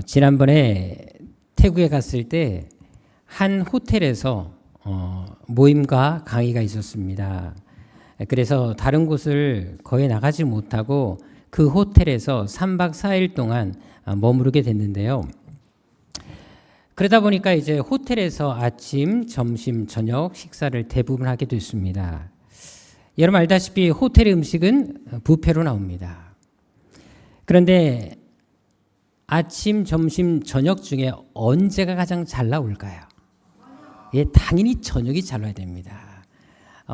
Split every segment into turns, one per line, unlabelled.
지난번에 태국에 갔을 때 한 호텔에서 모임과 강의가 있었습니다. 그래서 다른 곳을 거의 나가지 못하고 그 호텔에서 3박 4일 동안 머무르게 됐는데요. 그러다 보니까 이제 호텔에서 아침, 점심, 저녁 식사를 대부분 하게 됐습니다. 여러분 알다시피 호텔의 음식은 뷔페로 나옵니다. 그런데 아침, 점심, 저녁 중에 언제가 가장 잘 나올까요? 예, 당연히 저녁이 잘 나와야 됩니다.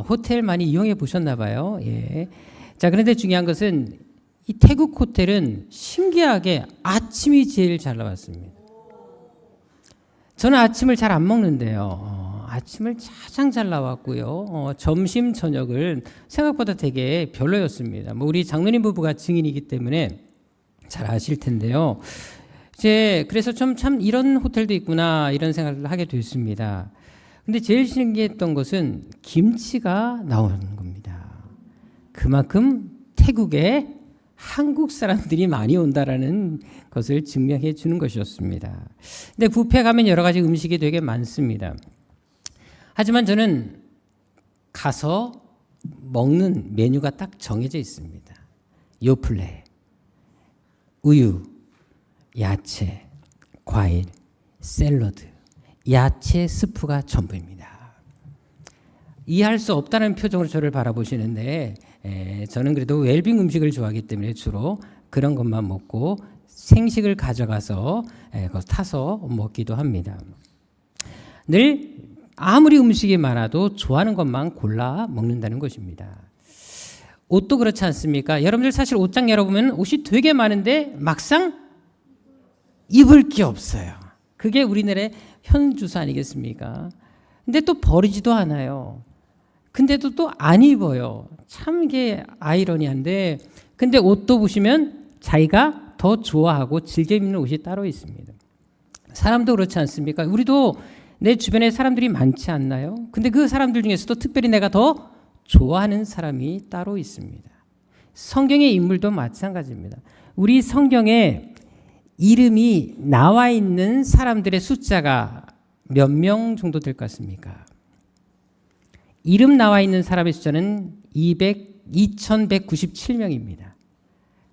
호텔 많이 이용해 보셨나 봐요. 예. 자, 그런데 중요한 것은 이 태국 호텔은 신기하게 아침이 제일 잘 나왔습니다. 저는 아침을 잘 안 먹는데요. 아침을 가장 잘 나왔고요. 점심, 저녁을 생각보다 되게 별로였습니다. 뭐 우리 장로님 부부가 증인이기 때문에 잘 아실 텐데요. 이제 그래서 참 이런 호텔도 있구나 이런 생각을 하게 됐습니다. 근데 제일 신기했던 것은 김치가 나오는 겁니다. 그만큼 태국에 한국 사람들이 많이 온다라는 것을 증명해 주는 것이었습니다. 근데 뷔페 가면 여러 가지 음식이 되게 많습니다. 하지만 저는 가서 먹는 메뉴가 딱 정해져 있습니다. 요플레, 우유, 야채, 과일, 샐러드, 야채 스프가 전부입니다. 이해할 수 없다는 표정으로 저를 바라보시는데 저는 그래도 웰빙 음식을 좋아하기 때문에 주로 그런 것만 먹고 생식을 가져가서 그걸 타서 먹기도 합니다. 늘 아무리 음식이 많아도 좋아하는 것만 골라 먹는다는 것입니다. 옷도 그렇지 않습니까? 여러분들 사실 옷장 열어보면 옷이 되게 많은데 막상 입을 게 없어요. 그게 우리나라의 현주소 아니겠습니까? 근데 또 버리지도 않아요. 근데도 또 안 입어요. 참 이게 아이러니한데 근데 옷도 보시면 자기가 더 좋아하고 즐겨 입는 옷이 따로 있습니다. 사람도 그렇지 않습니까? 우리도 내 주변에 사람들이 많지 않나요? 근데 그 사람들 중에서도 특별히 내가 더 좋아하는 사람이 따로 있습니다. 성경의 인물도 마찬가지입니다. 우리 성경에 이름이 나와 있는 사람들의 숫자가 몇 명 정도 될 것 같습니까? 이름 나와 있는 사람의 숫자는 2197명입니다.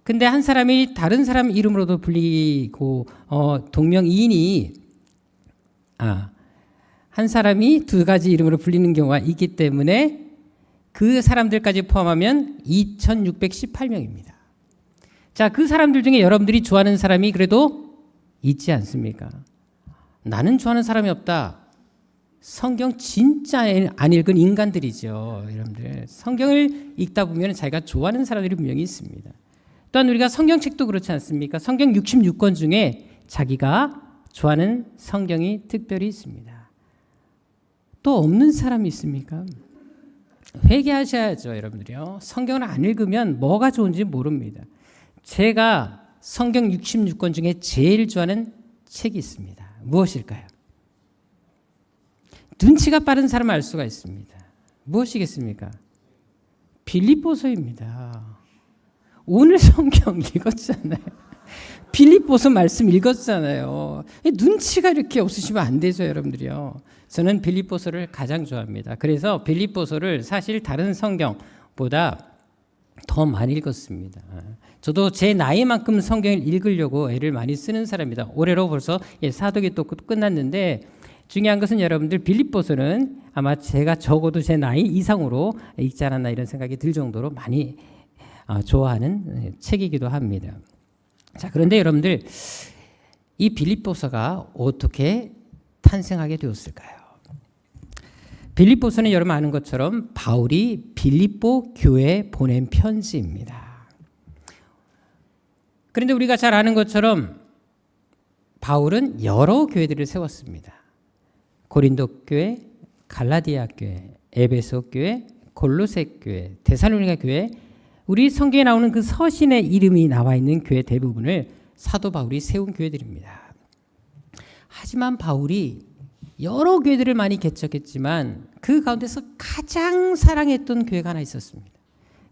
근데 한 사람이 다른 사람 이름으로도 불리고 동명이인이 한 사람이 두 가지 이름으로 불리는 경우가 있기 때문에 그 사람들까지 포함하면 2618명입니다. 자, 그 사람들 중에 여러분들이 좋아하는 사람이 그래도 있지 않습니까? 나는 좋아하는 사람이 없다. 성경 진짜 안 읽은 인간들이죠. 여러분들 성경을 읽다 보면 자기가 좋아하는 사람들이 분명히 있습니다. 또한 우리가 성경책도 그렇지 않습니까? 성경 66권 중에 자기가 좋아하는 성경이 특별히 있습니다. 또 없는 사람이 있습니까? 회개하셔야죠, 여러분들이요. 성경을 안 읽으면 뭐가 좋은지 모릅니다. 제가 성경 66권 중에 제일 좋아하는 책이 있습니다. 무엇일까요? 눈치가 빠른 사람을 알 수가 있습니다. 무엇이겠습니까? 빌립보서입니다. 오늘 성경 읽었잖아요. 빌립보서 말씀 읽었잖아요. 눈치가 이렇게 없으시면 안 되죠, 여러분들이요. 저는 빌립보서를 가장 좋아합니다. 그래서 빌립보서를 사실 다른 성경보다 더 많이 읽었습니다. 저도 제 나이만큼 성경을 읽으려고 애를 많이 쓰는 사람입니다. 올해로 벌써 사독이 또 끝났는데 중요한 것은 여러분들 빌립보서는 아마 제가 적어도 제 나이 이상으로 읽지 않았나 이런 생각이 들 정도로 많이 좋아하는 책이기도 합니다. 자, 그런데 여러분들 이 빌립보서가 어떻게 탄생하게 되었을까요? 빌립보서는 여러분 아는 것처럼 바울이 빌립보 교회에 보낸 편지입니다. 그런데 우리가 잘 아는 것처럼 바울은 여러 교회들을 세웠습니다. 고린도 교회, 갈라디아 교회, 에베소 교회, 골로새 교회, 데살로니가 교회, 우리 성경에 나오는 그 서신의 이름이 나와 있는 교회 대부분을 사도 바울이 세운 교회들입니다. 하지만 바울이 여러 교회들을 많이 개척했지만 그 가운데서 가장 사랑했던 교회가 하나 있었습니다.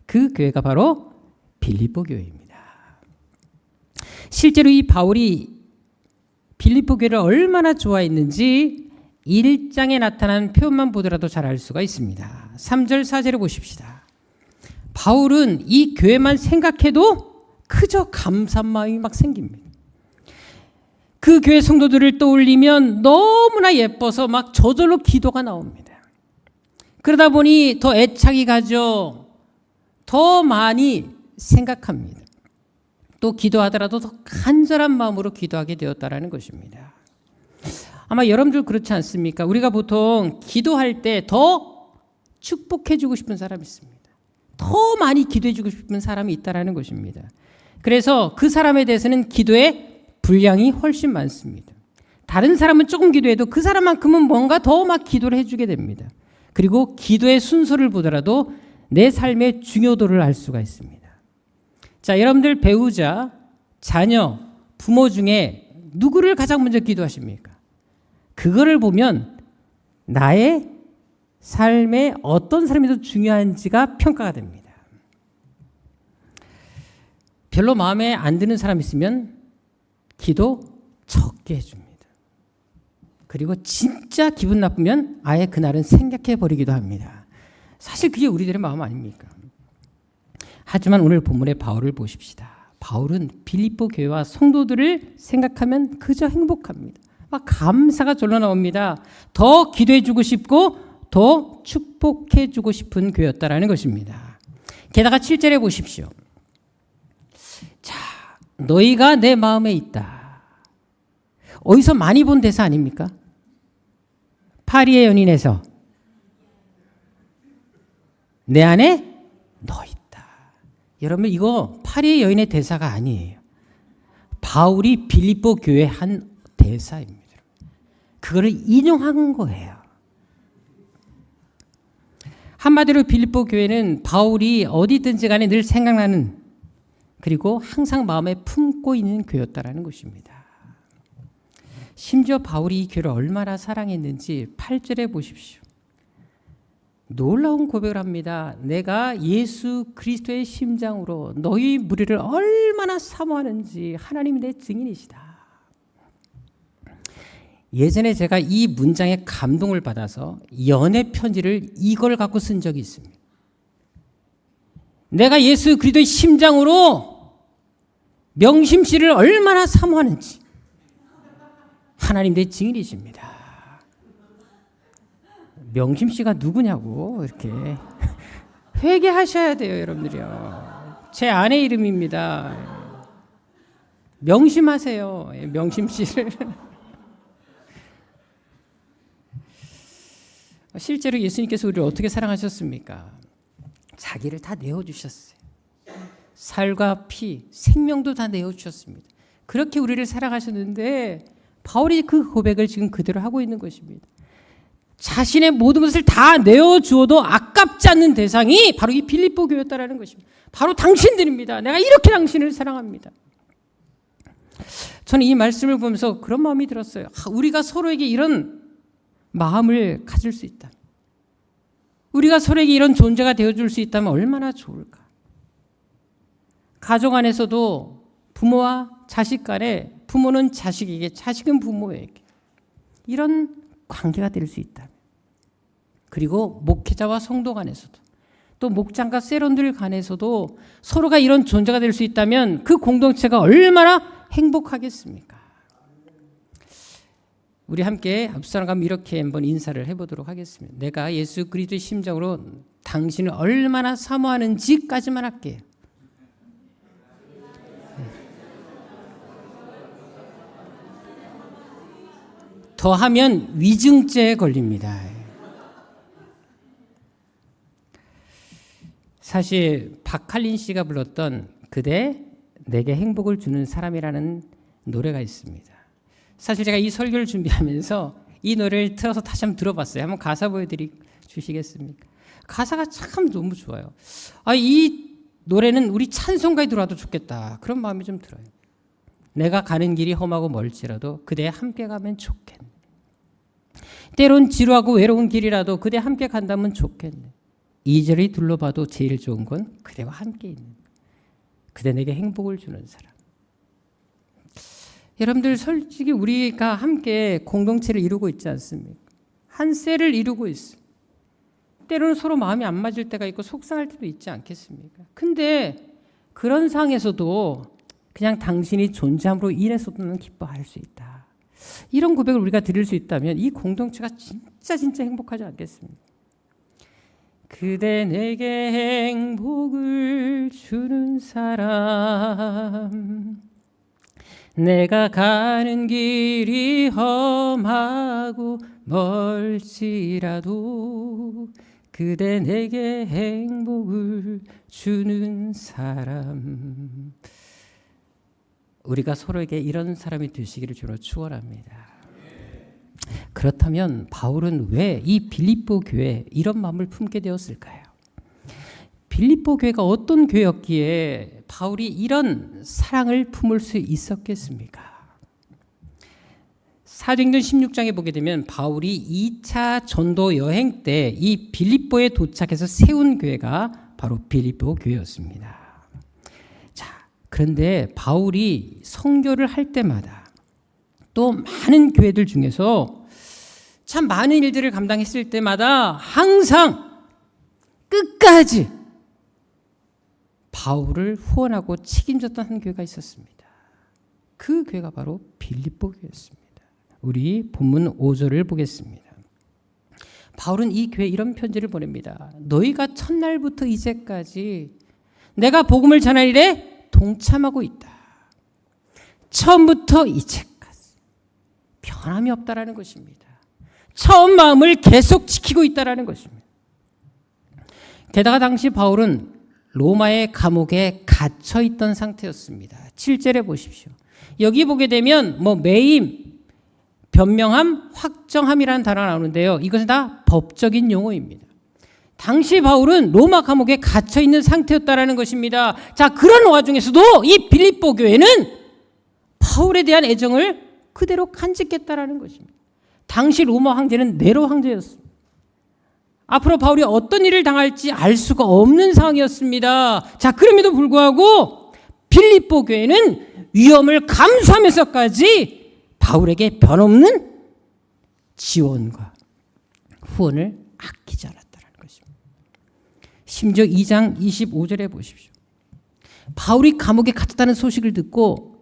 그 교회가 바로 빌립보 교회입니다. 실제로 이 바울이 빌립보 교회를 얼마나 좋아했는지 1장에 나타난 표현만 보더라도 잘 알 수가 있습니다. 3절 4절을 보십시다. 바울은 이 교회만 생각해도 그저 감사한 마음이 막 생깁니다. 그 교회 성도들을 떠올리면 너무나 예뻐서 막 저절로 기도가 나옵니다. 그러다 보니 더 애착이 가죠. 더 많이 생각합니다. 또 기도하더라도 더 간절한 마음으로 기도하게 되었다라는 것입니다. 아마 여러분들 그렇지 않습니까? 우리가 보통 기도할 때 더 축복해 주고 싶은 사람이 있습니다. 더 많이 기도해 주고 싶은 사람이 있다라는 것입니다. 그래서 그 사람에 대해서는 기도의 분량이 훨씬 많습니다. 다른 사람은 조금 기도해도 그 사람만큼은 뭔가 더 막 기도를 해주게 됩니다. 그리고 기도의 순서를 보더라도 내 삶의 중요도를 알 수가 있습니다. 자, 여러분들 배우자, 자녀, 부모 중에 누구를 가장 먼저 기도하십니까? 그거를 보면 나의 삶에 어떤 사람이 더 중요한지가 평가가 됩니다. 별로 마음에 안 드는 사람 있으면 기도 적게 해줍니다. 그리고 진짜 기분 나쁘면 아예 그날은 생략해 버리기도 합니다. 사실 그게 우리들의 마음 아닙니까? 하지만 오늘 본문의 바울을 보십시다. 바울은 빌립보 교회와 성도들을 생각하면 그저 행복합니다. 막 감사가 절로 나옵니다. 더 기도해 주고 싶고 더 축복해 주고 싶은 교회였다라는 것입니다. 게다가 7절에 보십시오. 자, 너희가 내 마음에 있다. 어디서 많이 본 대사 아닙니까? 파리의 연인에서 내 안에 너 있다. 여러분 이거 파리의 여인의 대사가 아니에요. 바울이 빌립보 교회에 한 대사입니다. 그거를 인용한 거예요. 한마디로 빌립보 교회는 바울이 어디든지 간에 늘 생각나는 그리고 항상 마음에 품고 있는 교회였다라는 것입니다. 심지어 바울이 이 교회를 얼마나 사랑했는지 8절에 보십시오. 놀라운 고백을 합니다. 내가 예수 그리스도의 심장으로 너희 무리를 얼마나 사모하는지 하나님이 내 증인이시다. 예전에 제가 이 문장에 감동을 받아서 연애 편지를 이걸 갖고 쓴 적이 있습니다. 내가 예수 그리스도의 심장으로 명심 씨를 얼마나 사모하는지 하나님 내 증인이십니다. 명심 씨가 누구냐고 이렇게 회개하셔야 돼요, 여러분들이요. 제 아내 이름입니다. 명심하세요, 명심 씨를. 실제로 예수님께서 우리를 어떻게 사랑하셨습니까? 자기를 다 내어주셨어요. 살과 피, 생명도 다 내어주셨습니다. 그렇게 우리를 사랑하셨는데 바울이 그 고백을 지금 그대로 하고 있는 것입니다. 자신의 모든 것을 다 내어주어도 아깝지 않는 대상이 바로 이 빌립보 교회였다라는 것입니다. 바로 당신들입니다. 내가 이렇게 당신을 사랑합니다. 저는 이 말씀을 보면서 그런 마음이 들었어요. 우리가 서로에게 이런 마음을 가질 수 있다. 우리가 서로에게 이런 존재가 되어줄 수 있다면 얼마나 좋을까. 가정 안에서도 부모와 자식 간에 부모는 자식에게 자식은 부모에게 이런 관계가 될 수 있다. 그리고 목회자와 성도 간에서도 또 목장과 세론들 간에서도 서로가 이런 존재가 될 수 있다면 그 공동체가 얼마나 행복하겠습니까? 우리 함께 앞서 나가면 이렇게 한번 인사를 해보도록 하겠습니다. 내가 예수 그리스도의 심정으로 당신을 얼마나 사모하는지까지만 할게요. 더하면 위증죄에 걸립니다. 사실 박할린 씨가 불렀던 그대 내게 행복을 주는 사람이라는 노래가 있습니다. 사실 제가 이 설교를 준비하면서 이 노래를 틀어서 다시 한번 들어봤어요. 한번 가사 보여주시겠습니까? 가사가 참 너무 좋아요. 이 노래는 우리 찬송가에 들어와도 좋겠다. 그런 마음이 좀 들어요. 내가 가는 길이 험하고 멀지라도 그대 함께 가면 좋겠네. 때론 지루하고 외로운 길이라도 그대 함께 간다면 좋겠네. 이리저리 둘러봐도 제일 좋은 건 그대와 함께 있는 그대 내게 행복을 주는 사람. 여러분들 솔직히 우리가 함께 공동체를 이루고 있지 않습니까? 한 셀을 이루고 있어요. 때로는 서로 마음이 안 맞을 때가 있고 속상할 때도 있지 않겠습니까? 근데 그런 상황에서도 그냥 당신이 존재함으로 인해서도 기뻐할 수 있다. 이런 고백을 우리가 드릴 수 있다면 이 공동체가 진짜 행복하지 않겠습니까? 그대 내게 행복을 주는 사람, 내가 가는 길이 험하고 멀지라도 그대 내게 행복을 주는 사람. 우리가 서로에게 이런 사람이 되시기를 주로 축원합니다. 그렇다면 바울은 왜 이 빌립보 교회에 이런 마음을 품게 되었을까요? 빌립보 교회가 어떤 교회였기에 바울이 이런 사랑을 품을 수 있었겠습니까? 사도행전 16장에 보게 되면 바울이 2차 전도 여행 때 이 빌립보에 도착해서 세운 교회가 바로 빌립보 교회였습니다. 자, 그런데 바울이 선교를 할 때마다 또 많은 교회들 중에서 참 많은 일들을 감당했을 때마다 항상 끝까지 바울을 후원하고 책임졌던 한 교회가 있었습니다. 그 교회가 바로 빌립보 교회였습니다. 우리 본문 5절을 보겠습니다. 바울은 이 교회에 이런 편지를 보냅니다. 너희가 첫날부터 이제까지 내가 복음을 전할 일에 동참하고 있다. 처음부터 이제까지 변함이 없다라는 것입니다. 처음 마음을 계속 지키고 있다라는 것입니다. 게다가 당시 바울은 로마의 감옥에 갇혀 있던 상태였습니다. 7절에 보십시오. 여기 보게 되면 매임, 변명함, 확정함이라는 단어가 나오는데요. 이것은 다 법적인 용어입니다. 당시 바울은 로마 감옥에 갇혀 있는 상태였다라는 것입니다. 자, 그런 와중에서도 이 빌립보 교회는 바울에 대한 애정을 그대로 간직했다라는 것입니다. 당시 로마 황제는 네로 황제였습니다. 앞으로 바울이 어떤 일을 당할지 알 수가 없는 상황이었습니다. 자, 그럼에도 불구하고 빌립보 교회는 위험을 감수하면서까지 바울에게 변없는 지원과 후원을 아끼지 않았다는 것입니다. 심지어 2장 25절에 보십시오. 바울이 감옥에 갇혔다는 소식을 듣고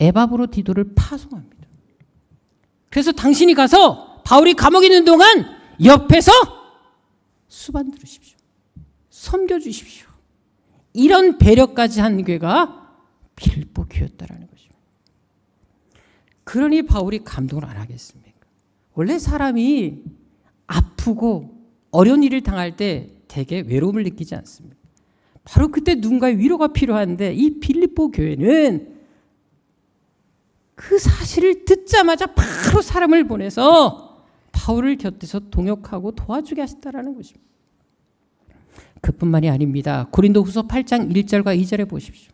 에바브로디도를 파송합니다. 그래서 당신이 가서 바울이 감옥에 있는 동안 옆에서 수반 들으십시오. 섬겨주십시오. 이런 배려까지 한 교회가 빌립보 교회였다라는 것입니다. 그러니 바울이 감동을 안 하겠습니까? 원래 사람이 아프고 어려운 일을 당할 때 되게 외로움을 느끼지 않습니까? 바로 그때 누군가의 위로가 필요한데 이 빌립보 교회는 그 사실을 듣자마자 바로 사람을 보내서 바울을 곁에서 동역하고 도와주게 하셨다라는 것입니다. 그뿐만이 아닙니다. 고린도후서 8장 1절과 2절에 보십시오.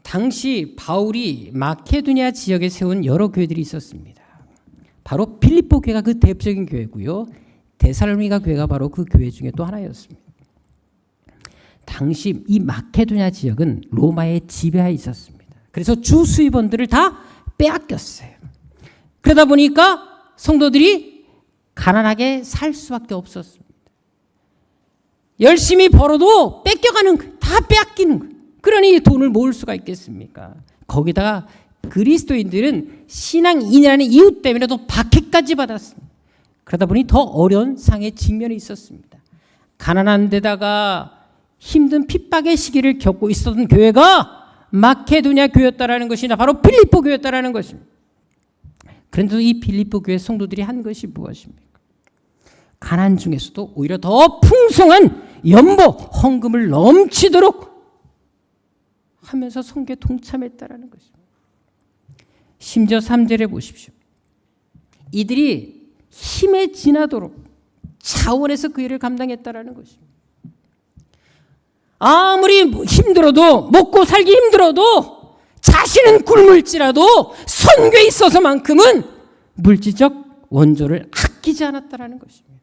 당시 바울이 마케도니아 지역에 세운 여러 교회들이 있었습니다. 바로 빌립보 교회가 그 대표적인 교회고요. 데살로니가 교회가 바로 그 교회 중에 또 하나였습니다. 당시 이 마케도니아 지역은 로마의 지배하에 있었습니다. 그래서 주 수입원들을 다 빼앗겼어요. 그러다 보니까 성도들이 가난하게 살 수밖에 없었습니다. 열심히 벌어도 뺏겨가는 거예요. 다 빼앗기는 거예요. 그러니 돈을 모을 수가 있겠습니까? 거기다가 그리스도인들은 신앙인이라는 이유 때문에 또 박해까지 받았습니다. 그러다 보니 더 어려운 상의 직면이 있었습니다. 가난한 데다가 힘든 핍박의 시기를 겪고 있었던 교회가 마케도니아 교회였다라는 것이나 바로 빌립보 교회였다라는 것입니다. 그런데도 이 빌립보 교회 성도들이 한 것이 무엇입니까? 가난 중에서도 오히려 더 풍성한 연보, 헌금을 넘치도록 하면서 선교에 동참했다라는 것입니다. 심지어 3절에 보십시오. 이들이 힘에 지나도록 자원해서 그 일을 감당했다라는 것입니다. 아무리 힘들어도 먹고 살기 힘들어도 자신은 굶을지라도 선교에 있어서만큼은 물질적 원조를 아끼지 않았다라는 것입니다.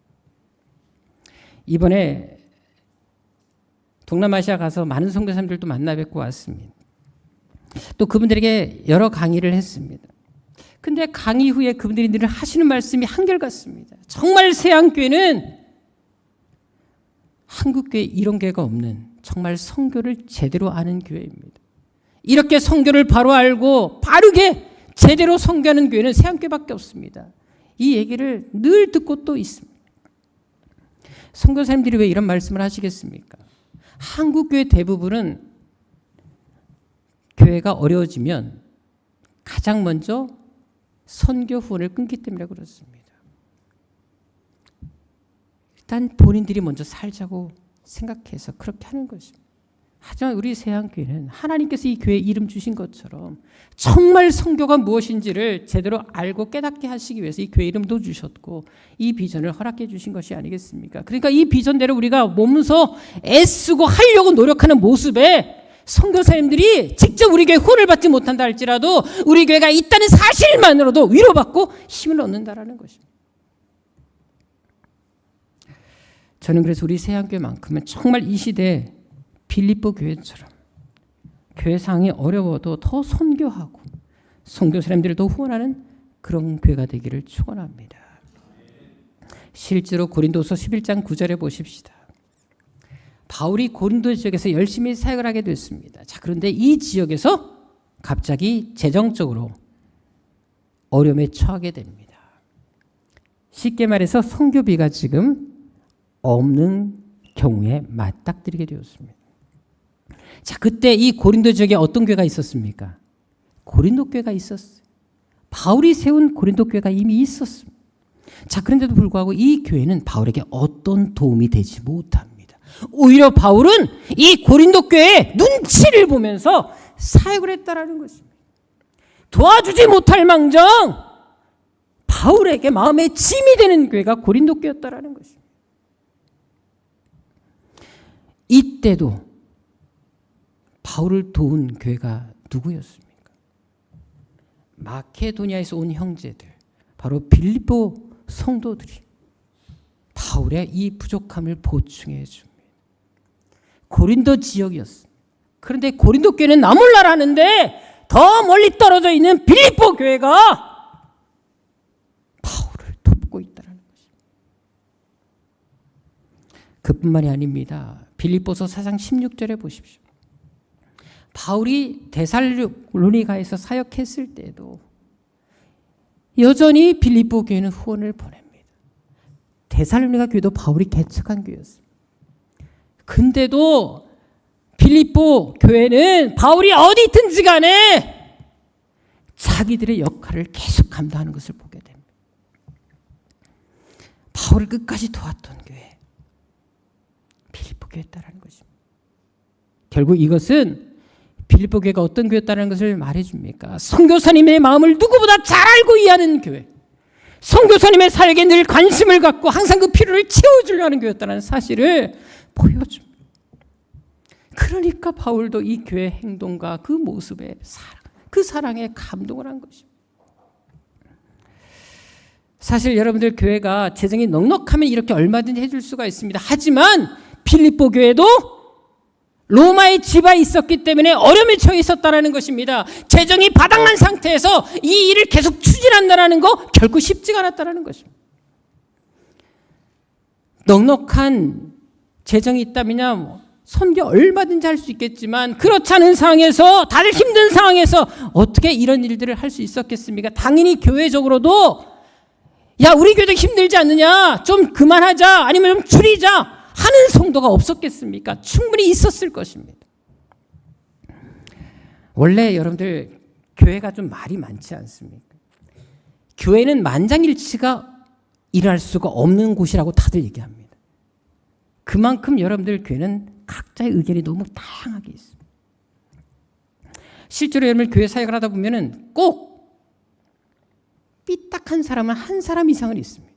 이번에 동남아시아 가서 많은 선교사님들도 만나 뵙고 왔습니다. 또 그분들에게 여러 강의를 했습니다. 근데 강의 후에 그분들이 늘 하시는 말씀이 한결같습니다. 정말 세안교회는 한국교회 이런 교회가 없는 정말 선교를 제대로 아는 교회입니다. 이렇게 선교를 바로 알고 바르게 제대로 선교하는 교회는 세안교회밖에 없습니다. 이 얘기를 늘 듣고 또 있습니다. 선교사님들이 왜 이런 말씀을 하시겠습니까? 한국교회 대부분은 교회가 어려워지면 가장 먼저 선교 후원을 끊기 때문에 그렇습니다. 일단 본인들이 먼저 살자고 생각해서 그렇게 하는 것입니다. 하지만 우리 세안교회는 하나님께서 이 교회에 이름 주신 것처럼 정말 선교가 무엇인지를 제대로 알고 깨닫게 하시기 위해서 이 교회 이름도 주셨고 이 비전을 허락해 주신 것이 아니겠습니까? 그러니까 이 비전대로 우리가 몸소 애쓰고 하려고 노력하는 모습에 선교사님들이 직접 우리 교회 후원을 받지 못한다 할지라도 우리 교회가 있다는 사실만으로도 위로받고 힘을 얻는다라는 것입니다. 저는 그래서 우리 세안교회만큼은 정말 이 시대에 빌립보 교회처럼 교회 상황이 어려워도 더 선교하고 선교사님들을 더 후원하는 그런 교회가 되기를 축원합니다. 실제로 고린도서 11장 9절에 보십시다. 바울이 고린도 지역에서 열심히 사역을 하게 됐습니다. 자, 그런데 이 지역에서 갑자기 재정적으로 어려움에 처하게 됩니다. 쉽게 말해서 선교비가 지금 없는 경우에 맞닥뜨리게 되었습니다. 자, 그때 이 고린도 지역에 어떤 교회가 있었습니까? 고린도 교회가 있었어요. 바울이 세운 고린도 교회가 이미 있었습니다. 자, 그런데도 불구하고 이 교회는 바울에게 어떤 도움이 되지 못합니다. 오히려 바울은 이 고린도 교회의 눈치를 보면서 사역을 했다라는 것입니다. 도와주지 못할 망정 바울에게 마음의 짐이 되는 교회가 고린도 교회였다라는 것입니다. 이때도 바울을 도운 교회가 누구였습니까? 마케도니아에서 온 형제들, 바로 빌립보 성도들이 바울의 이 부족함을 보충해 줍니다. 고린도 지역이었습니다. 그런데 고린도 교회는 나 몰라라는데 더 멀리 떨어져 있는 빌립보 교회가 바울을 돕고 있다는 것입니다. 그뿐만이 아닙니다. 빌립보서 4장 16절에 보십시오. 바울이 데살로니가에서 사역했을 때에도 여전히 빌립보 교회는 후원을 보냅니다. 데살로니가 교회도 바울이 개척한 교회였습니다. 근데도 빌립보 교회는 바울이 어디 있든지 간에 자기들의 역할을 계속 감당하는 것을 보게 됩니다. 바울을 끝까지 도왔던 교회, 빌립보 교회였다는 것입니다. 결국 이것은 빌립보 교회가 어떤 교회였다는 것을 말해줍니까? 선교사님의 마음을 누구보다 잘 알고 이해하는 교회, 선교사님의 사역에 늘 관심을 갖고 항상 그 필요를 채워주려 하는 교회였다는 사실을 보여줍니다. 그러니까 바울도 이 교회의 행동과 그 모습에 그 사랑에 감동을 한 것입니다. 사실 여러분들 교회가 재정이 넉넉하면 이렇게 얼마든지 해줄 수가 있습니다. 하지만 빌립보 교회도 로마의 지배에 있었기 때문에 어려움에 처해 있었다는 것입니다. 재정이 바닥난 상태에서 이 일을 계속 추진한다는 거 결코 쉽지가 않았다는 것입니다. 넉넉한 재정이 있다면야 선교 얼마든지 할 수 있겠지만 그렇지 않은 상황에서 다들 힘든 상황에서 어떻게 이런 일들을 할 수 있었겠습니까? 당연히 교회적으로도 야 우리 교회도 힘들지 않느냐 좀 그만하자 아니면 좀 줄이자 하는 성도가 없었겠습니까? 충분히 있었을 것입니다. 원래 여러분들 교회가 좀 말이 많지 않습니까? 교회는 만장일치가 일할 수가 없는 곳이라고 다들 얘기합니다. 그만큼 여러분들 교회는 각자의 의견이 너무 다양하게 있습니다. 실제로 여러분들 교회 사역을 하다 보면은 꼭 삐딱한 사람은 한 사람 이상은 있습니다.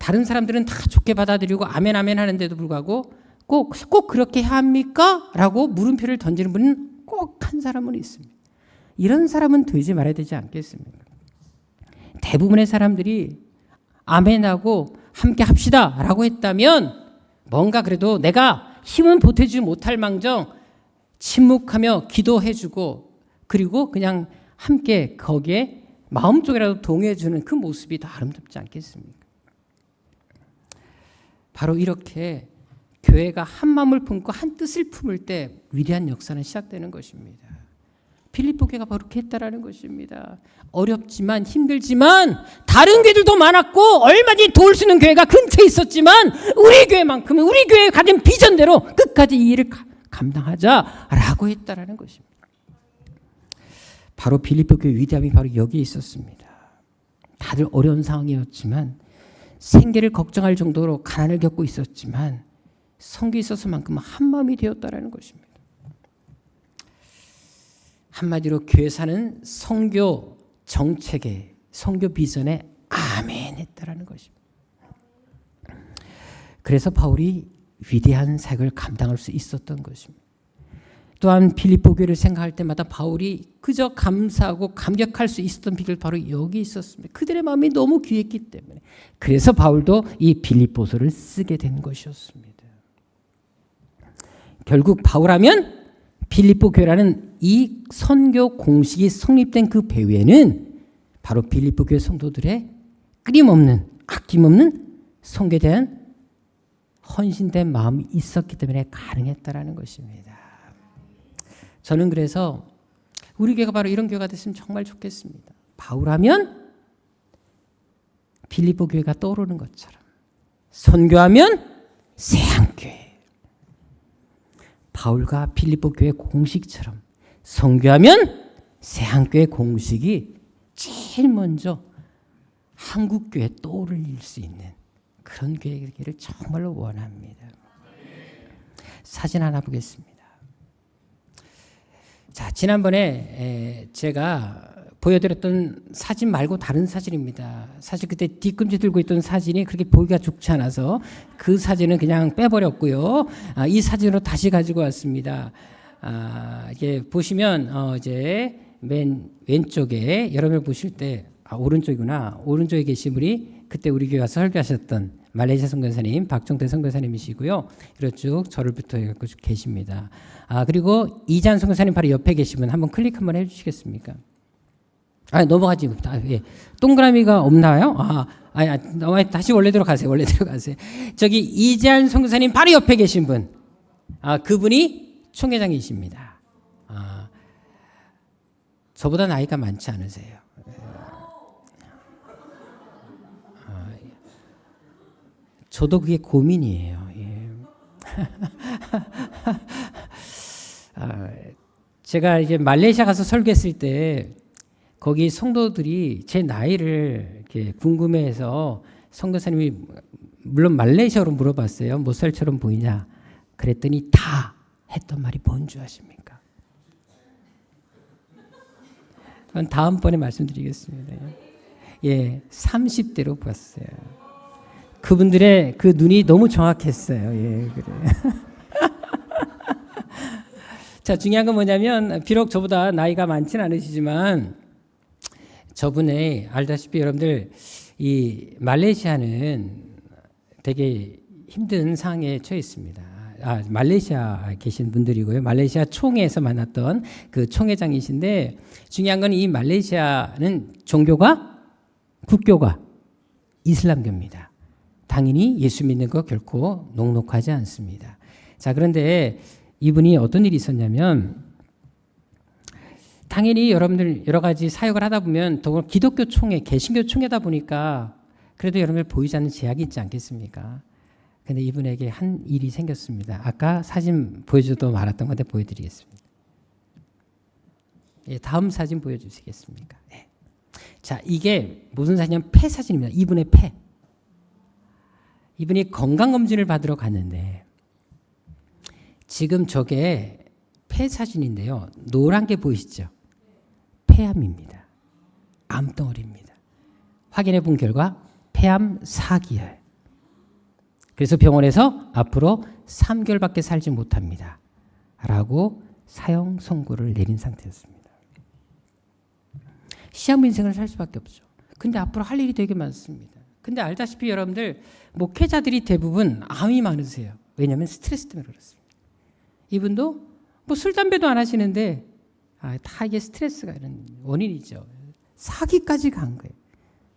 다른 사람들은 다 좋게 받아들이고 아멘 아멘 하는데도 불구하고 꼭 그렇게 해야 합니까? 라고 물음표를 던지는 분은 꼭 한 사람은 있습니다. 이런 사람은 되지 말아야 되지 않겠습니까? 대부분의 사람들이 아멘하고 함께 합시다 라고 했다면 뭔가 그래도 내가 힘은 보태지 못할 망정 침묵하며 기도해주고 그리고 그냥 함께 거기에 마음속이라도 동해주는 그 모습이 더 아름답지 않겠습니까? 바로 이렇게 교회가 한 마음을 품고 한 뜻을 품을 때 위대한 역사는 시작되는 것입니다. 빌립보 교회가 바로 그렇게 했다라는 것입니다. 어렵지만 힘들지만 다른 교회들도 많았고 얼마든지 도울 수 있는 교회가 근처에 있었지만 우리 교회만큼은 우리 교회에 가진 비전대로 끝까지 이 일을 감당하자라고 했다라는 것입니다. 바로 빌립보 교회 위대함이 바로 여기에 있었습니다. 다들 어려운 상황이었지만 생계를 걱정할 정도로 가난을 겪고 있었지만 성교에 있어서만큼 한 마음이 되었다라는 것입니다. 한마디로 교회사는 성교 정책에 성교 비전에 아멘 했다라는 것입니다. 그래서 바울이 위대한 사역을 감당할 수 있었던 것입니다. 또한 빌립보 교회를 생각할 때마다 바울이 그저 감사하고 감격할 수 있었던 비결 바로 여기 있었습니다. 그들의 마음이 너무 귀했기 때문에. 그래서 바울도 이 빌립보서를 쓰게 된 것이었습니다. 결국 바울하면 빌립보 교회라는 이 선교 공식이 성립된 그 배후에는 바로 빌립보 교회 성도들의 끊임없는 아낌없는 선교에 대한 헌신된 마음이 있었기 때문에 가능했다라는 것입니다. 저는 그래서 우리 교회가 바로 이런 교회가 됐으면 정말 좋겠습니다. 바울하면 빌립보 교회가 떠오르는 것처럼 선교하면 새한교회, 바울과 빌립보 교회 공식처럼 선교하면 새한교회 공식이 제일 먼저 한국교회에 떠오를 수 있는 그런 교회를 정말로 원합니다. 사진 하나 보겠습니다. 자, 지난번에 제가 보여드렸던 사진 말고 다른 사진입니다. 사실 그때 뒤꿈치 들고 있던 사진이 그렇게 보기가 좋지 않아서 그 사진은 그냥 빼버렸고요. 이 사진으로 다시 가지고 왔습니다. 이게 보시면 이제 맨 왼쪽에 여러분 보실 때 오른쪽이구나. 오른쪽에 계신 분이 그때 우리 교회 와서 설교하셨던 말레이시아 선교사님 박정태 선교사님이시고요. 이렇게 쭉 저를 붙어 계십니다. 그리고 이잔 선교사님 바로 옆에 계신 분 한번 클릭 한번 해주시겠습니까? 넘어가지. 예. 동그라미가 없나요? 다시 원래대로 가세요. 원래대로 가세요. 저기 이잔 선교사님 바로 옆에 계신 분. 그분이 총회장이십니다. 저보다 나이가 많지 않으세요. 저도 그게 고민이에요. 예. 제가 이제 말레이시아 가서 설교했을 때 거기 성도들이 제 나이를 이렇게 궁금해해서 선교사님이 물론 말레이시아로 물어봤어요. 몇 살처럼 보이냐? 그랬더니 다 했던 말이 뭔 줄 아십니까? 그건 다음번에 말씀드리겠습니다. 예, 30대로 봤어요. 그분들의 그 눈이 너무 정확했어요. 예, 그래. 자, 중요한 건 뭐냐면 비록 저보다 나이가 많지는 않으시지만 저분의 알다시피 여러분들 이 말레이시아는 되게 힘든 상황에 처해 있습니다. 말레이시아 계신 분들이고요. 말레이시아 총회에서 만났던 그 총회장이신데 중요한 건 이 말레이시아는 종교가 국교가 이슬람교입니다. 당연히 예수 믿는 거 결코 녹록하지 않습니다. 자, 그런데 이분이 어떤 일이 있었냐면 당연히 여러분들 여러 가지 사역을 하다 보면 더불어 기독교 총회, 개신교 총회다 보니까 그래도 여러분들 보이지 않는 제약이 있지 않겠습니까? 근데 이분에게 한 일이 생겼습니다. 아까 사진 보여줘도 말았던 건데 보여드리겠습니다. 예, 다음 사진 보여주시겠습니까? 네. 자, 이게 무슨 사진이냐면 폐 사진입니다. 이분의 폐. 이분이 건강검진을 받으러 갔는데 지금 저게 폐 사진인데요. 노란 게 보이시죠? 폐암입니다. 암덩어리입니다. 확인해 본 결과 폐암 4기열. 그래서 병원에서 앞으로 3개월밖에 살지 못합니다. 라고 사형 선고를 내린 상태였습니다. 시한부 인생을 살 수밖에 없죠. 근데 앞으로 할 일이 되게 많습니다. 근데 알다시피 여러분들 목회자들이 대부분 암이 많으세요. 왜냐하면 스트레스 때문에 그렇습니다. 이분도 뭐 술, 담배도 안 하시는데 다 이게 스트레스가 이런 원인이죠. 사기까지 간 거예요.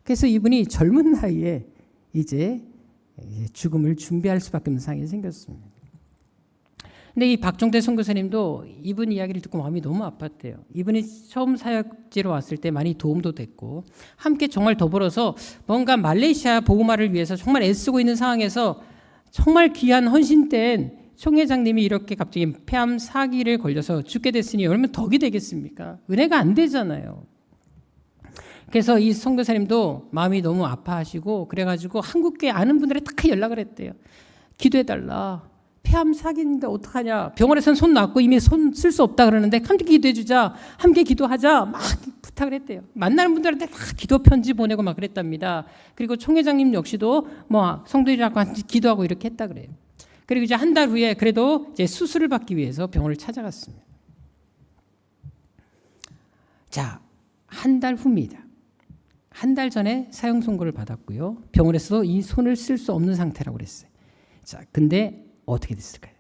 그래서 이분이 젊은 나이에 이제 죽음을 준비할 수밖에 없는 상황이 생겼습니다. 근데 이 박종대 선교사님도 이분 이야기를 듣고 마음이 너무 아팠대요. 이분이 처음 사역지로 왔을 때 많이 도움도 됐고 함께 정말 더불어서 뭔가 말레이시아 복음화를 위해서 정말 애쓰고 있는 상황에서 정말 귀한 헌신된 총회장님이 이렇게 갑자기 폐암 사기를 걸려서 죽게 됐으니 얼마나 덕이 되겠습니까? 은혜가 안 되잖아요. 그래서 이 선교사님도 마음이 너무 아파하시고 그래가지고 한국교회 아는 분들에 다 연락을 했대요. 기도해달라. 폐암 사기인데 어떡하냐. 병원에서는 손 놨고 이미 손 쓸 수 없다 그러는데 함께 기도해주자. 함께 기도하자. 막 부탁을 했대요. 만나는 분들한테 다 기도 편지 보내고 막 그랬답니다. 그리고 총회장님 역시도 뭐 성도들하고 기도하고 이렇게 했다 그래요. 그리고 이제 한 달 후에 그래도 이제 수술을 받기 위해서 병원을 찾아갔습니다. 자, 한 달 후입니다. 한 달 전에 사형 선고를 받았고요. 병원에서도 이 손을 쓸 수 없는 상태라고 그랬어요. 자, 근데 어떻게 됐을까요?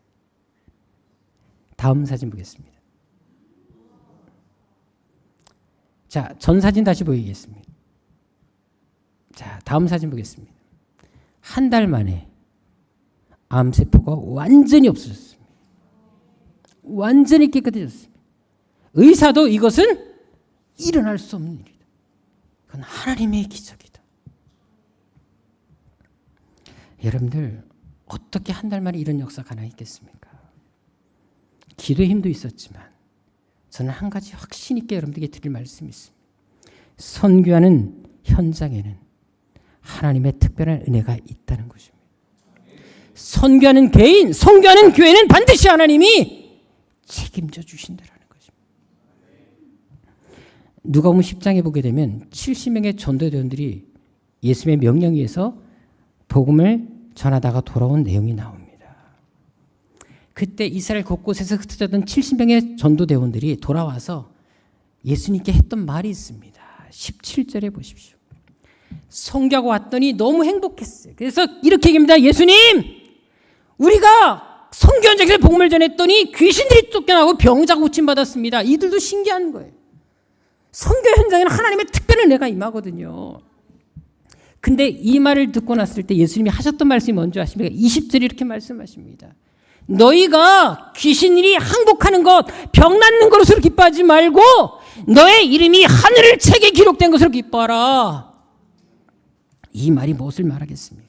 다음 사진 보겠습니다. 자, 전 사진 다시 보이겠습니다. 자, 다음 사진 보겠습니다. 한 달 만에 암세포가 완전히 없어졌습니다. 완전히 깨끗해졌습니다. 의사도 이것은 일어날 수 없는 일이다. 그건 하나님의 기적이다. 여러분들 어떻게 한 달 만에 이런 역사가 하나 있겠습니까? 기도의 힘도 있었지만 저는 한 가지 확신 있게 여러분들에게 드릴 말씀이 있습니다. 선교하는 현장에는 하나님의 특별한 은혜가 있다는 것입니다. 선교하는 개인, 선교하는 교회는 반드시 하나님이 책임져 주신다는 것입니다. 누가복음 10장에 보게 되면 70명의 전도대원들이 예수님의 명령에 의해서 복음을 전하다가 돌아온 내용이 나옵니다. 그때 이스라엘 곳곳에서 흩어졌던 70명의 전도대원들이 돌아와서 예수님께 했던 말이 있습니다. 17절에 보십시오. 선교하고 왔더니 너무 행복했어요. 그래서 이렇게 얘기합니다. 예수님, 우리가 선교 현장에서 복음을 전했더니 귀신들이 쫓겨나고 병자가 고침받았습니다. 이들도 신기한 거예요. 선교 현장에는 하나님의 특별한 은혜가 임하거든요. 근데 이 말을 듣고 났을 때 예수님이 하셨던 말씀이 뭔지 아십니까? 20절에 이렇게 말씀하십니다. 너희가 귀신들이 항복하는 것, 병 낫는 것으로 기뻐하지 말고 너의 이름이 하늘 책에 기록된 것으로 기뻐하라. 이 말이 무엇을 말하겠습니까?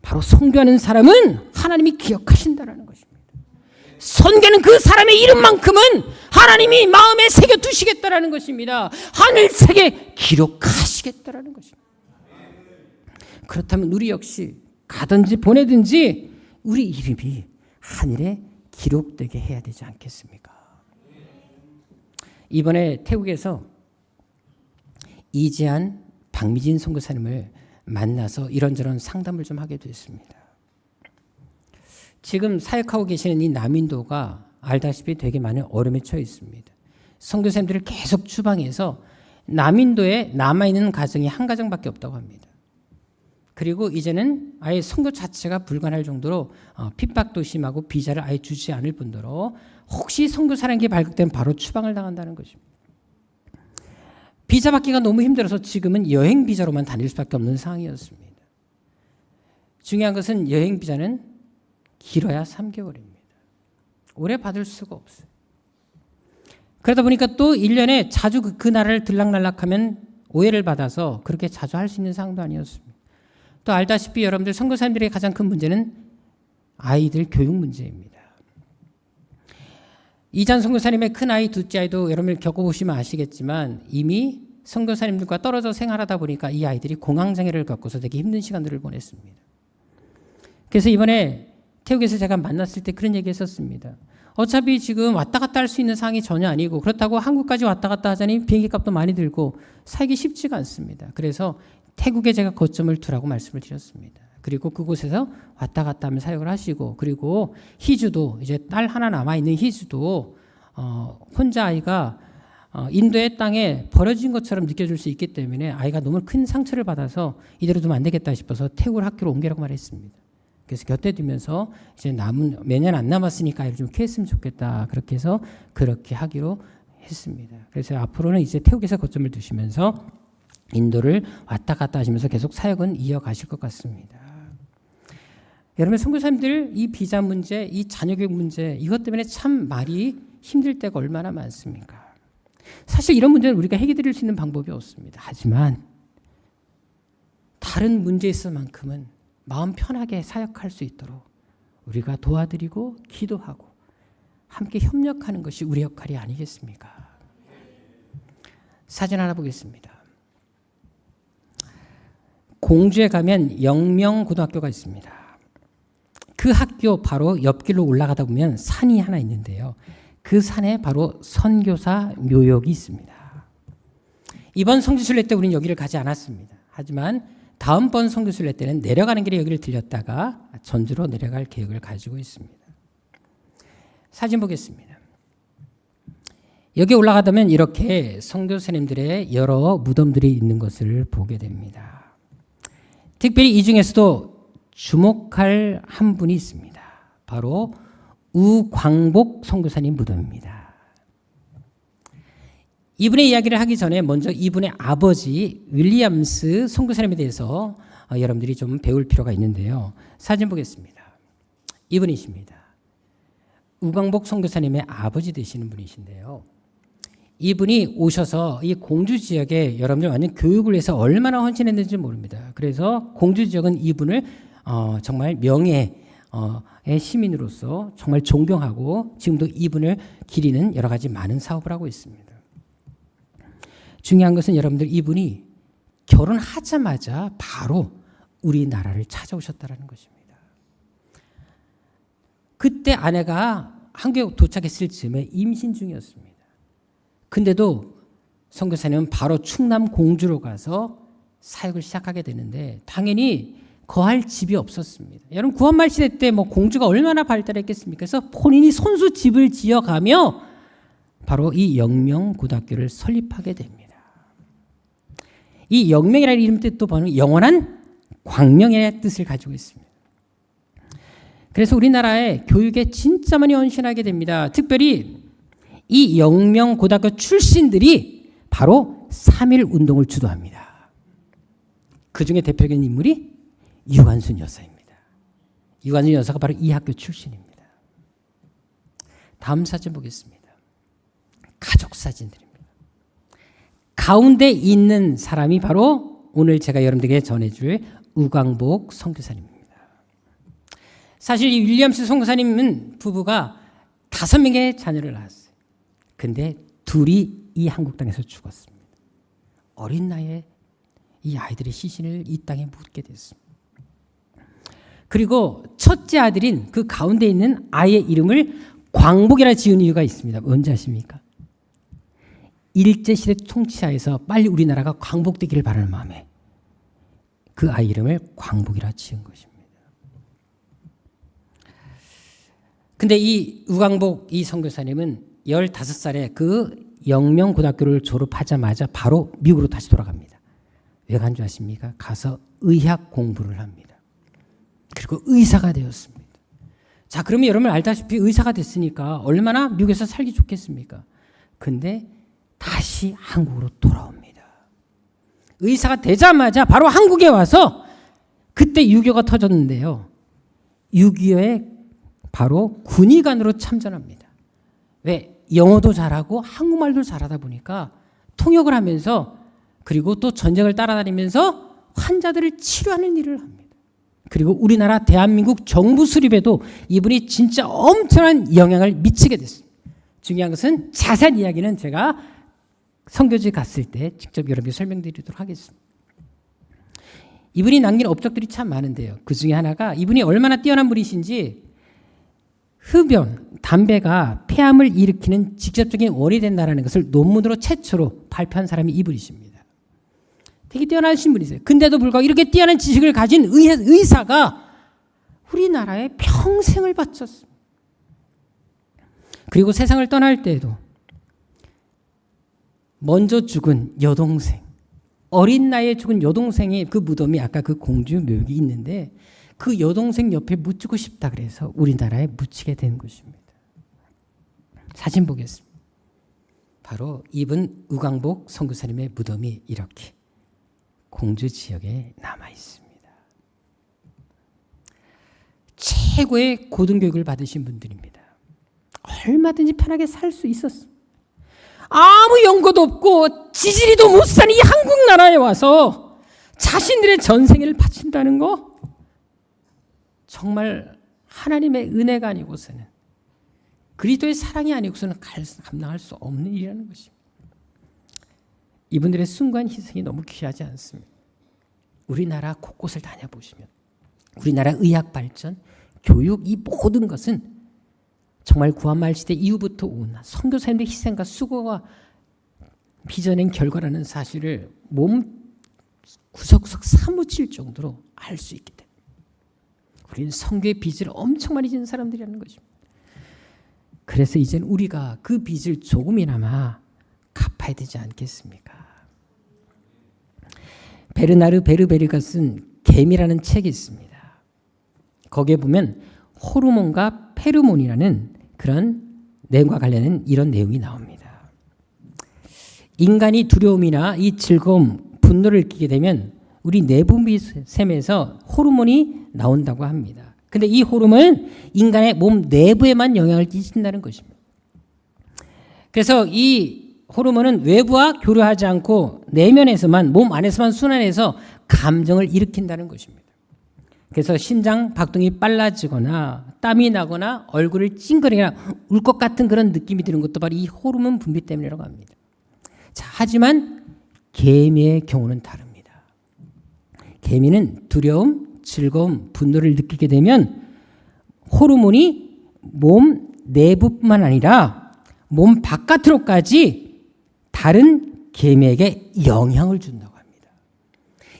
바로 선교하는 사람은 하나님이 기억하신다는 것입니다. 선교는 그 사람의 이름만큼은 하나님이 마음에 새겨두시겠다는 것입니다. 하늘책에 기록하시겠다는 것입니다. 그렇다면 우리 역시 가든지 보내든지 우리 이름이 하늘에 기록되게 해야 되지 않겠습니까? 이번에 태국에서 이재한 박미진 선교사님을 만나서 이런저런 상담을 좀 하게 됐습니다. 지금 사역하고 계시는 이 남인도가 알다시피 되게 많은 어려움에 처해 있습니다. 선교사님들을 계속 추방해서 남인도에 남아있는 가정이 한 가정밖에 없다고 합니다. 그리고 이제는 아예 선교 자체가 불가능할 정도로 핍박도 심하고 비자를 아예 주지 않을 뿐더러 혹시 선교사라는 게 발각되면 바로 추방을 당한다는 것입니다. 비자 받기가 너무 힘들어서 지금은 여행 비자로만 다닐 수밖에 없는 상황이었습니다. 중요한 것은 여행 비자는 길어야 3개월입니다. 오래 받을 수가 없어요. 그러다 보니까 또 1년에 자주 그 나라를 들락날락하면 오해를 받아서 그렇게 자주 할 수 있는 상황도 아니었습니다. 또 알다시피 여러분들 선교사님들의 가장 큰 문제는 아이들 교육 문제입니다. 이잔 선교사님의 큰 아이, 둘째 아이도 여러분들 겪어보시면 아시겠지만 이미 선교사님들과 떨어져 생활하다 보니까 이 아이들이 공황장애를 겪어서 되게 힘든 시간들을 보냈습니다. 그래서 이번에 태국에서 제가 만났을 때 그런 얘기 했었습니다. 어차피 지금 왔다 갔다 할 수 있는 상황이 전혀 아니고 그렇다고 한국까지 왔다 갔다 하자니 비행기 값도 많이 들고 살기 쉽지가 않습니다. 그래서 태국에 제가 거점을 두라고 말씀을 드렸습니다. 그리고 그곳에서 왔다 갔다 하면 사역을 하시고 그리고 희주도 이제 딸 하나 남아있는 희주도 혼자 아이가 인도의 땅에 버려진 것처럼 느껴질 수 있기 때문에 아이가 너무 큰 상처를 받아서 이대로 두면 안 되겠다 싶어서 태국 학교로 옮기라고 말했습니다. 그래서 곁에 두면서 이제 남은 몇 년 안 남았으니까 좀 쾌했으면 좋겠다. 그렇게 해서 그렇게 하기로 했습니다. 그래서 앞으로는 이제 태국에서 거점을 두시면서 인도를 왔다 갔다 하시면서 계속 사역은 이어가실 것 같습니다. 여러분 선교사님들 이 비자 문제, 이 자녀교육 문제 이것 때문에 참 말이 힘들 때가 얼마나 많습니까? 사실 이런 문제는 우리가 해결드릴 수 있는 방법이 없습니다. 하지만 다른 문제에 있어만큼은 마음 편하게 사역할 수 있도록 우리가 도와드리고 기도하고 함께 협력하는 것이 우리 역할이 아니겠습니까? 사진 하나 보겠습니다. 공주에 가면 영명고등학교가 있습니다. 그 학교 바로 옆길로 올라가다 보면 산이 하나 있는데요. 그 산에 바로 선교사 묘역이 있습니다. 이번 성지순례 때 우리는 여기를 가지 않았습니다. 하지만 다음번 성교순례 때는 내려가는 길에 여기를 들렸다가 전주로 내려갈 계획을 가지고 있습니다. 사진 보겠습니다. 여기 올라가다면 이렇게 선교사님들의 여러 무덤들이 있는 것을 보게 됩니다. 특별히 이 중에서도 주목할 한 분이 있습니다. 바로 우광복 선교사님 무덤입니다. 이분의 이야기를 하기 전에 먼저 이분의 아버지 윌리엄스 선교사님에 대해서 여러분들이 좀 배울 필요가 있는데요. 사진 보겠습니다. 이분이십니다. 우광복 선교사님의 아버지 되시는 분이신데요. 이분이 오셔서 이 공주 지역에 여러분들 완전 교육을 위해서 얼마나 헌신했는지 모릅니다. 그래서 공주 지역은 이분을 정말 명예의 시민으로서 정말 존경하고 지금도 이분을 기리는 여러 가지 많은 사업을 하고 있습니다. 중요한 것은 여러분들 이분이 결혼하자마자 바로 우리나라를 찾아오셨다는 것입니다. 그때 아내가 한국에 도착했을 즈음에 임신 중이었습니다. 근데도 선교사님은 바로 충남 공주로 가서 사역을 시작하게 되는데 당연히 거할 집이 없었습니다. 여러분 구한말 시대 때 뭐 공주가 얼마나 발달했겠습니까? 그래서 본인이 손수 집을 지어가며 바로 이 영명고등학교를 설립하게 됩니다. 이 영명이라는 이름 뜻도 보면 영원한 광명이라는 뜻을 가지고 있습니다. 그래서 우리나라의 교육에 진짜 많이 헌신하게 됩니다. 특별히 이 영명고등학교 출신들이 바로 3.1 운동을 주도합니다. 그 중에 대표적인 인물이 유관순 여사입니다. 유관순 여사가 바로 이 학교 출신입니다. 다음 사진 보겠습니다. 가족 사진들입니다. 가운데 있는 사람이 바로 오늘 제가 여러분들에게 전해줄 우광복 선교사님입니다. 사실 이 윌리엄스 선교사님은 부부가 5명의 자녀를 낳았어요. 근데 둘이 이 한국 땅에서 죽었습니다. 어린 나이에 이 아이들의 시신을 이 땅에 묻게 됐습니다. 그리고 첫째 아들인 그 가운데 있는 아이의 이름을 광복이라 지은 이유가 있습니다. 뭔지 아십니까? 일제시대 통치하에서 빨리 우리나라가 광복되기를 바라는 마음에 그 아이 이름을 광복이라 지은 것입니다. 근데 이 우광복 이 선교사님은 15살에 그 영명고등학교를 졸업하자마자 바로 미국으로 다시 돌아갑니다. 왜 간 줄 아십니까? 가서 의학 공부를 합니다. 그리고 의사가 되었습니다. 자, 그러면 여러분 알다시피 의사가 됐으니까 얼마나 미국에서 살기 좋겠습니까? 근데 다시 한국으로 돌아옵니다. 의사가 되자마자 바로 한국에 와서 그때 6.25가 터졌는데요. 6.25에 바로 군의관으로 참전합니다. 왜? 영어도 잘하고 한국말도 잘하다 보니까 통역을 하면서 그리고 또 전쟁을 따라다니면서 환자들을 치료하는 일을 합니다. 그리고 우리나라 대한민국 정부 수립에도 이분이 진짜 엄청난 영향을 미치게 됐습니다. 중요한 것은 자세한 이야기는 제가 선교지 갔을 때 직접 여러분께 설명드리도록 하겠습니다. 이분이 남긴 업적들이 참 많은데요. 그 중에 하나가 이분이 얼마나 뛰어난 분이신지 흡연, 담배가 폐암을 일으키는 직접적인 원인이 된다는 것을 논문으로 최초로 발표한 사람이 이분이십니다. 되게 뛰어나신 분이세요. 근데도 불구하고 이렇게 뛰어난 지식을 가진 의사가 우리나라에 평생을 바쳤습니다. 그리고 세상을 떠날 때에도 먼저 죽은 여동생, 어린 나이에 죽은 여동생이 그 무덤이 아까 그 공주 묘역이 있는데 그 여동생 옆에 묻히고 싶다 그래서 우리나라에 묻히게 된 것입니다. 사진 보겠습니다. 바로 이분 우광복 선교사님의 무덤이 이렇게 공주 지역에 남아 있습니다. 최고의 고등교육을 받으신 분들입니다. 얼마든지 편하게 살 수 있었습니다. 아무 연고도 없고 지지리도 못 사는 이 한국 나라에 와서 자신들의 전생애를 바친다는 거 정말 하나님의 은혜가 아니고서는 그리스도의 사랑이 아니고서는 감당할 수 없는 일이라는 것입니다. 이분들의 순간 희생이 너무 귀하지 않습니다. 우리나라 곳곳을 다녀보시면 우리나라 의학 발전, 교육 이 모든 것은 정말 구한말 시대 이후부터 온 선교사님들의 희생과 수고가 빚어낸 결과라는 사실을 몸 구석구석 사무칠 정도로 알 수 있기 때문에 우리는 선교의 빚을 엄청 많이 지는 사람들이라는 것입니다. 그래서 이젠 우리가 그 빚을 조금이나마 갚아야 되지 않겠습니까? 베르나르 베르베르가 쓴 개미라는 책이 있습니다. 거기에 보면 호르몬과 페로몬이라는 그런 내용과 관련된 이런 내용이 나옵니다. 인간이 두려움이나 이 즐거움, 분노를 느끼게 되면 우리 내분비샘에서 호르몬이 나온다고 합니다. 근데 이 호르몬은 인간의 몸 내부에만 영향을 끼친다는 것입니다. 그래서 이 호르몬은 외부와 교류하지 않고 내면에서만 몸 안에서만 순환해서 감정을 일으킨다는 것입니다. 그래서 심장 박동이 빨라지거나 땀이 나거나 얼굴을 찡그리거나 울 것 같은 그런 느낌이 드는 것도 바로 이 호르몬 분비 때문이라고 합니다. 자, 하지만 개미의 경우는 다릅니다. 개미는 두려움, 즐거움, 분노를 느끼게 되면 호르몬이 몸 내부뿐만 아니라 몸 바깥으로까지 다른 개미에게 영향을 준다고 합니다.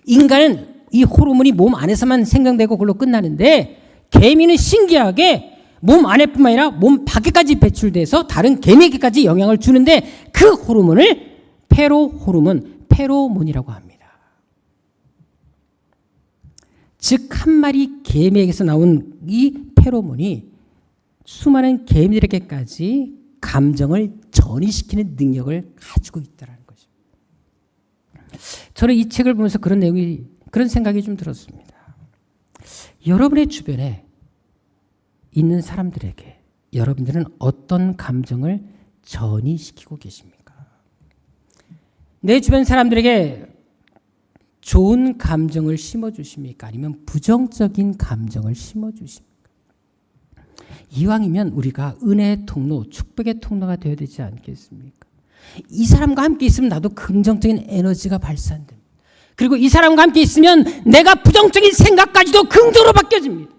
인간은 이 호르몬이 몸 안에서만 생성되고 그걸로 끝나는데 개미는 신기하게 몸 안에뿐만 아니라 몸 밖에까지 배출돼서 다른 개미에게까지 영향을 주는데 그 호르몬을 페로몬이라고 합니다. 즉 한 마리 개미에게서 나온 이 페로몬이 수많은 개미들에게까지 감정을 전이시키는 능력을 가지고 있다는 것입니다. 저는 이 책을 보면서 그런 생각이 좀 들었습니다. 여러분의 주변에 있는 사람들에게 여러분들은 어떤 감정을 전이시키고 계십니까? 내 주변 사람들에게 좋은 감정을 심어주십니까? 아니면 부정적인 감정을 심어주십니까? 이왕이면 우리가 은혜의 통로, 축복의 통로가 되어야 되지 않겠습니까? 이 사람과 함께 있으면 나도 긍정적인 에너지가 발산됩니다. 그리고 이 사람과 함께 있으면 내가 부정적인 생각까지도 긍정으로 바뀌어집니다.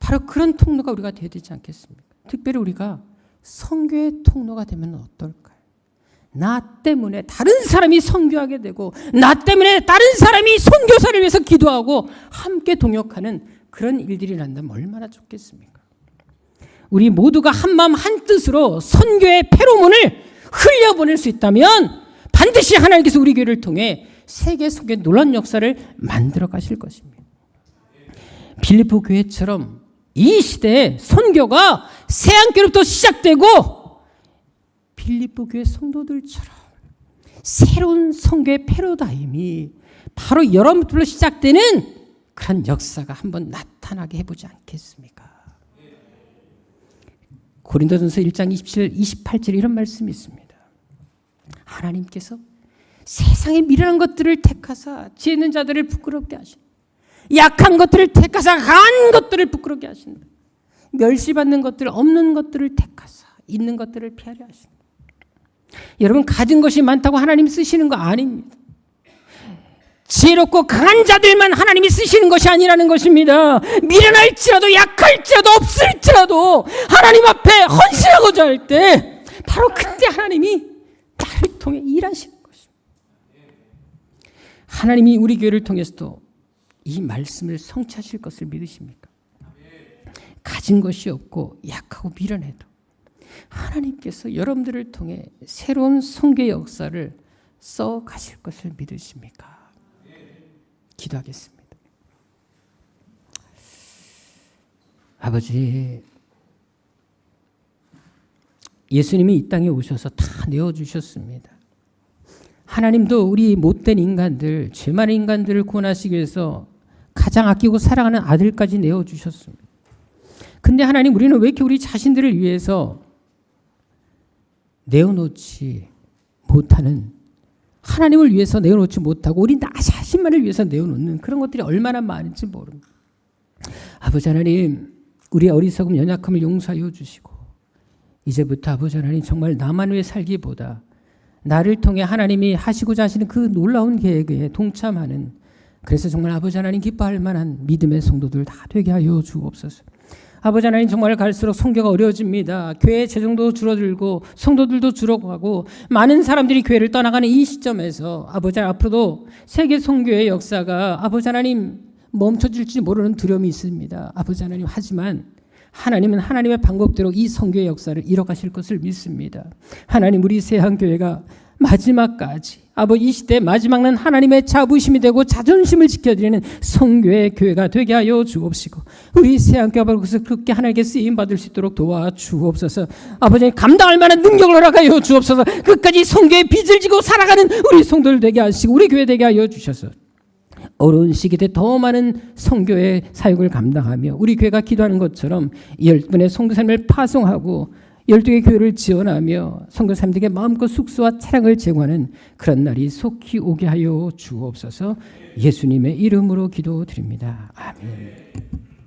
바로 그런 통로가 우리가 되어야 되지 않겠습니까? 특별히 우리가 선교의 통로가 되면 어떨까요? 나 때문에 다른 사람이 선교하게 되고 나 때문에 다른 사람이 선교사를 위해서 기도하고 함께 동역하는 그런 일들이 난다면 얼마나 좋겠습니까? 우리 모두가 한마음 한뜻으로 선교의 페로몬을 흘려보낼 수 있다면 반드시 하나님께서 우리 교회를 통해 세계 속에 놀라운 역사를 만들어 가실 것입니다. 빌립보 교회처럼 이 시대에 선교가 새안교로부터 시작되고 빌립보 교회 성도들처럼 새로운 선교의 패러다임이 바로 여러분들로 시작되는 그런 역사가 한번 나타나게 해보지 않겠습니까? 고린도전서 1장 27, 28절에 이런 말씀이 있습니다. 하나님께서 세상의 미련한 것들을 택하사 지혜 있는 자들을 부끄럽게 하신다. 약한 것들을 택하사 강한 것들을 부끄럽게 하신다. 멸시받는 것들, 없는 것들을 택하사 있는 것들을 피하려 하신다. 여러분, 가진 것이 많다고 하나님 쓰시는 거 아닙니다. 지혜롭고 강한 자들만 하나님이 쓰시는 것이 아니라는 것입니다. 미련할지라도 약할지라도 없을지라도 하나님 앞에 헌신하고자 할 때 바로 그때 하나님이 나를 통해 일하시는 것입니다. 하나님이 우리 교회를 통해서도 이 말씀을 성취하실 것을 믿으십니까? 가진 것이 없고 약하고 미련해도 하나님께서 여러분들을 통해 새로운 선교의 역사를 써 가실 것을 믿으십니까? 기도하겠습니다. 아버지, 예수님이 이 땅에 오셔서 다 내어주셨습니다. 하나님도 우리 못된 인간들, 죄 많은 인간들을 구원하시기 위해서 가장 아끼고 사랑하는 아들까지 내어주셨습니다. 근데 하나님, 우리는 왜 이렇게 우리 자신들을 위해서 내어놓지 못하는, 하나님을 위해서 내어놓지 못하고 우리 나 자신만을 위해서 내어놓는 그런 것들이 얼마나 많은지 모릅니다. 아버지 하나님, 우리의 어리석음 연약함을 용서하여 주시고 이제부터 아버지 하나님 정말 나만 위해 살기보다 나를 통해 하나님이 하시고자 하시는 그 놀라운 계획에 동참하는, 그래서 정말 아버지 하나님 기뻐할 만한 믿음의 성도들 다 되게 하여 주옵소서. 아버지 하나님, 정말 갈수록 선교가 어려워집니다. 교회 재정도 줄어들고 성도들도 줄어가고 많은 사람들이 교회를 떠나가는 이 시점에서 아버지 하나님, 앞으로도 세계 선교의 역사가 아버지 하나님 멈춰질지 모르는 두려움이 있습니다. 아버지 하나님, 하지만 하나님은 하나님의 방법대로 이 선교의 역사를 이뤄가실 것을 믿습니다. 하나님, 우리 세한교회가 마지막까지 아버지 이 시대 마지막은 하나님의 자부심이 되고 자존심을 지켜드리는 선교의 교회가 되게 하여 주옵시고 우리 세한교회 아버지 그렇게 하나님께 쓰임받을 수 있도록 도와주옵소서. 아버지 감당할 만한 능력을 허락하여 주옵소서. 끝까지 선교의 빚을 지고 살아가는 우리 성도들 되게 하시고 우리 교회 되게 하여 주셔서 어려운 시기에 더 많은 선교의 사역을 감당하며 우리 교회가 기도하는 것처럼 10분의 선교사님을 파송하고 12개의 교회를 지원하며 선교사님들에게 마음껏 숙소와 차량을 제공하는 그런 날이 속히 오게 하여 주옵소서. 예수님의 이름으로 기도드립니다. 아멘.